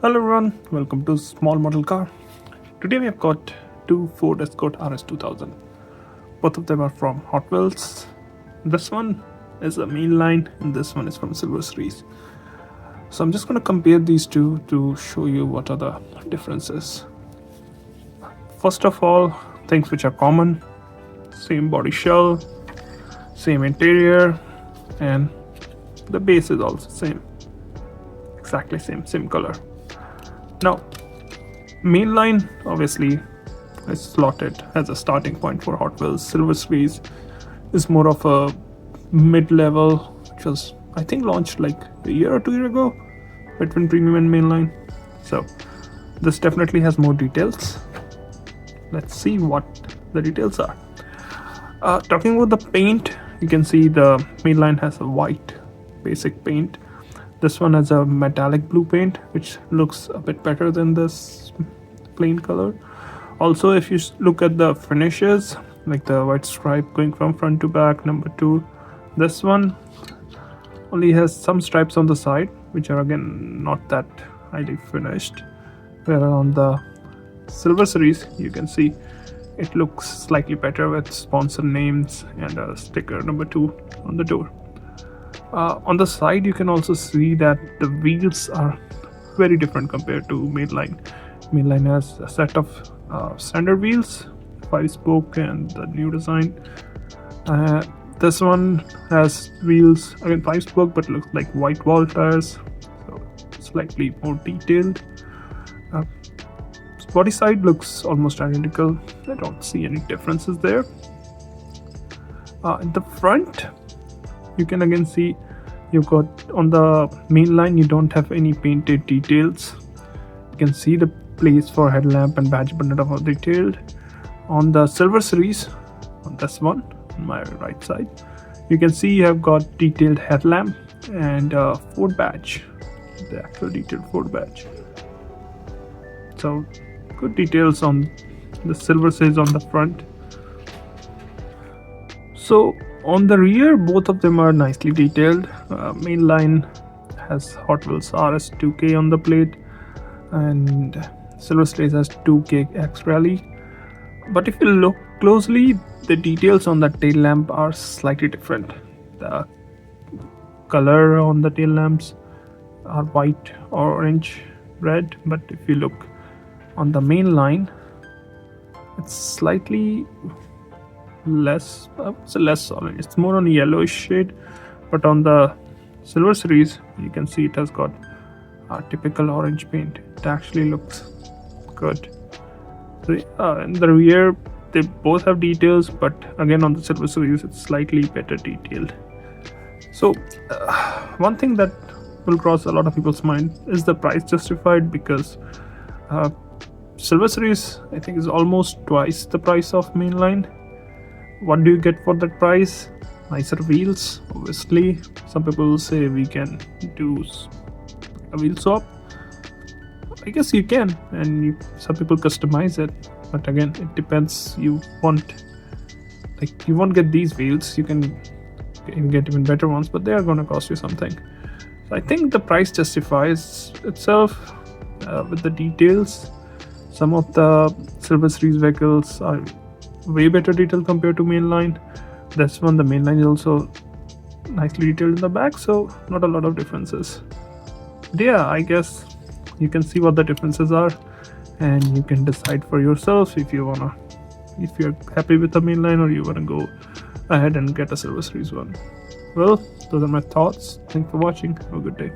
Hello everyone, welcome to Small Model Car. Today we have got two Ford Escort RS2000. Both of them are from Hotwheels. This one is a mainline and this one is from Silver Series. So I'm just going to compare these two to show you what are the differences. First of all, things which are common: same body shell, same interior, and the base is also same. Exactly same color. Now, mainline obviously is slotted as a starting point for Hot Wheels. Silver Series is more of a mid-level, which was I think launched like a year or 2 years ago between premium and mainline. So this definitely has more details. Let's see what the details are. Talking about the paint, you can see the mainline has a white basic paint. This one has a metallic blue paint, which looks a bit better than this plain color. Also, if you look at the finishes, like the white stripe going from front to back, number 2, this one only has some stripes on the side, which are again not that highly finished. Where on the Silver Series, you can see it looks slightly better with sponsor names and a sticker number 2 on the door. On the side, you can also see that the wheels are very different compared to mainline. Mainline has a set of standard wheels, 5-spoke, and the new design. This one has wheels again 5-spoke, but looks like white wall tires, so slightly more detailed. Body side looks almost identical. I don't see any differences there. In the front, you can again see you've got on the main line you don't have any painted details. You can see the place for headlamp and badge button are detailed. On the Silver Series, on this one on my right side, you can see you have got detailed headlamp and Ford badge, the actual detailed Ford badge. So good details on the Silver Series on the front. So on the rear, both of them are nicely detailed. Mainline has Hot Wheels RS2K on the plate, and Silver Series has 2K X Rally. But if you look closely, the details on the tail lamp are slightly different. The color on the tail lamps are white, orange, red. But if you look on the mainline, it's slightly less solid. It's more on a yellowish shade, but on the Silver Series you can see it has got a typical orange paint. It actually looks good. So in the rear they both have details, but again on the Silver Series it's slightly better detailed. So one thing that will cross a lot of people's mind is the price justified, because Silver Series I think is almost twice the price of mainline. What do you get for that price? Nicer wheels, obviously. Some people will say we can do a wheel swap. I guess you can, and some people customize it, but again it depends. You won't get these wheels. You can get even better ones, but they are going to cost you something. So I think the price justifies itself with the details. Some of the Silver Series vehicles are way better detail compared to mainline. This one, the mainline, is also nicely detailed in the back, so not a lot of differences. But yeah, I guess you can see what the differences are, and you can decide for yourself if you're happy with the mainline or you wanna go ahead and get a Silver Series one. Well, those are my thoughts. Thanks for watching. Have a good day.